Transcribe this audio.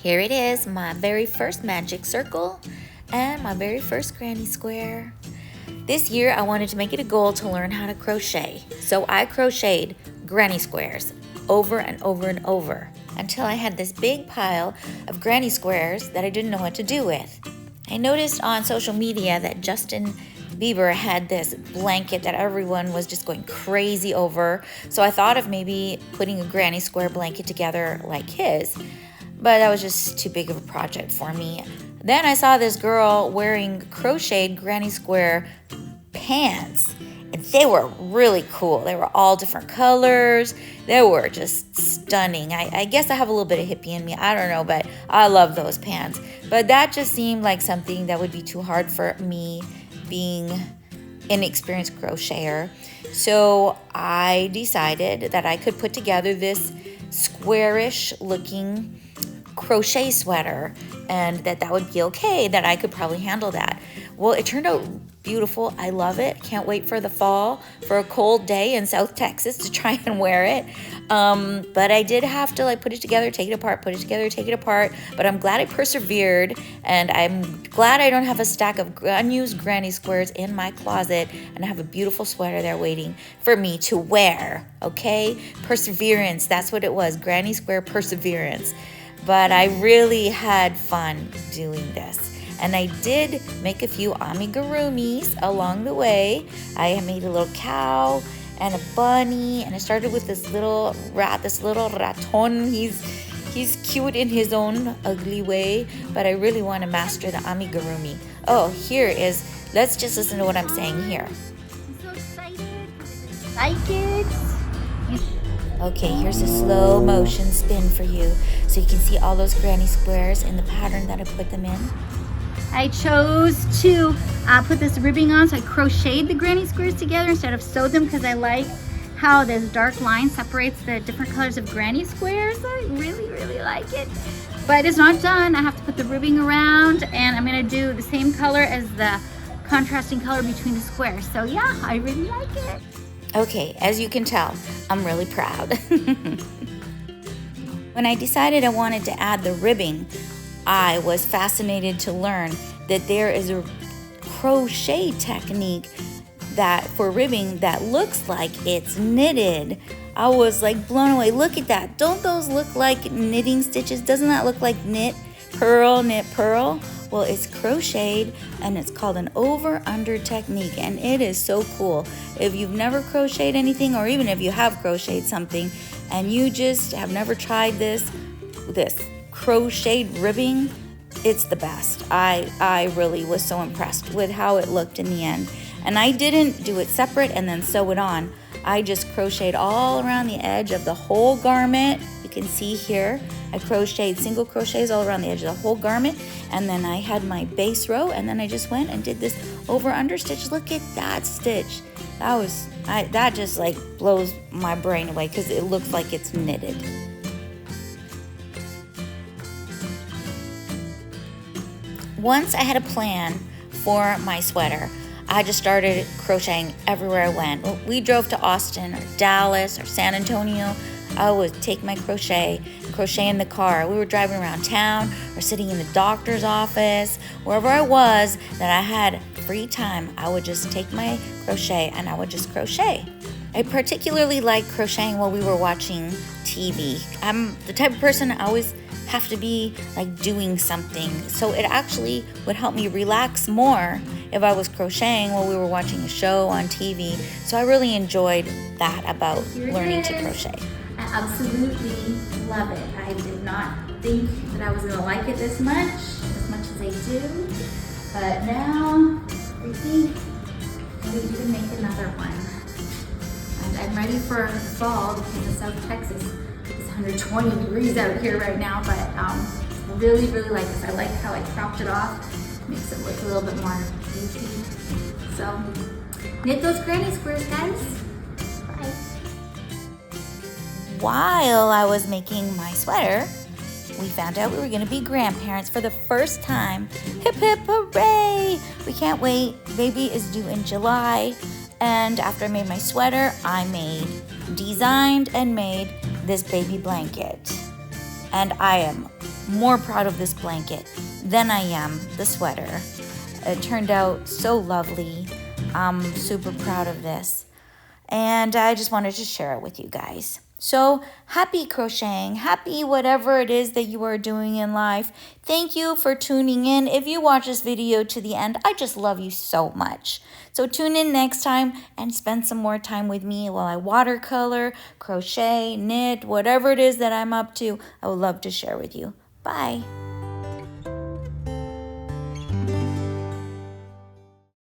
Here it is, my very first magic circle and my very first granny square. This year I wanted to make it a goal to learn how to crochet. So I crocheted granny squares over and over and over until I had this big pile of granny squares that I didn't know what to do with. I noticed on social media that Justin Bieber had this blanket that everyone was just going crazy over. So I thought of maybe putting a granny square blanket together like his. But that was just too big of a project for me. Then I saw this girl wearing crocheted granny square pants. And they were really cool. They were all different colors. They were just stunning. I guess I have a little bit of hippie in me. I don't know, but I love those pants. But that just seemed like something that would be too hard for me, being inexperienced crocheter. So I decided that I could put together this squarish looking crochet sweater and that would be okay, that I could probably handle that. Well, it turned out beautiful. I love it. Can't wait for the fall, for a cold day in South Texas to try and wear it. But I did have to put it together, take it apart, put it together, take it apart. But I'm glad I persevered, and I'm glad I don't have a stack of unused granny squares in my closet, and I have a beautiful sweater there waiting for me to wear. Okay? Perseverance. That's what it was. Granny square perseverance. But I really had fun doing this. And I did make a few amigurumis along the way. I made a little cow and a bunny, and I started with this little rat, this little raton. He's cute in his own ugly way, but I really want to master the amigurumi. Oh, let's just listen to what I'm saying here. I'm so excited. Like it. Okay, here's a slow motion spin for you, so you can see all those granny squares in the pattern that I put them in. I chose to put this ribbing on, so I crocheted the granny squares together instead of sewed them because I like how this dark line separates the different colors of granny squares. I really, really like it. But it's not done. I have to put the ribbing around, and I'm gonna do the same color as the contrasting color between the squares. So yeah, I really like it. Okay, as you can tell, I'm really proud. When I decided I wanted to add the ribbing, I was fascinated to learn that there is a crochet technique that for ribbing that looks like it's knitted. I was blown away. Look at that. Don't those look like knitting stitches? Doesn't that look like knit, purl, knit, purl? Well, it's crocheted, and it's called an over-under technique, and it is so cool. If you've never crocheted anything, or even if you have crocheted something and you just have never tried this crocheted ribbing, it's the best. I really was so impressed with how it looked in the end. And I didn't do it separate and then sew it on. I just crocheted all around the edge of the whole garment. You can see here, I crocheted single crochets all around the edge of the whole garment, and then I had my base row, and then I just went and did this over under stitch. Look at that stitch. That just blows my brain away because it looks like it's knitted. Once I had a plan for my sweater, I just started crocheting everywhere I went. We drove to Austin or Dallas or San Antonio. I would take my crochet in the car. We were driving around town or sitting in the doctor's office. Wherever I was that I had free time, I would just take my crochet and I would just crochet. I particularly like crocheting while we were watching TV. I'm the type of person I always have to be doing something. So it actually would help me relax more if I was crocheting while we were watching a show on TV. So I really enjoyed that about learning to crochet. I absolutely love it. I did not think that I was gonna like it as much as I do. But now I think we can make another one. And I'm ready for the fall because in South Texas it's 120 degrees out here right now, but I really, really like this. I like how I cropped it off. Makes it look a little bit more easy. So, knit those granny squares, guys. Bye. While I was making my sweater, we found out we were going to be grandparents for the first time. Hip hip hooray! We can't wait. Baby is due in July. And after I made my sweater, I designed and made this baby blanket. And I am more proud of this blanket than I am the sweater. It turned out so lovely. I'm super proud of this. And I just wanted to share it with you guys. So happy crocheting, happy whatever it is that you are doing in life. Thank you for tuning in. If you watch this video to the end, I just love you so much. So tune in next time and spend some more time with me while I watercolor, crochet, knit, whatever it is that I'm up to. I would love to share with you. Bye.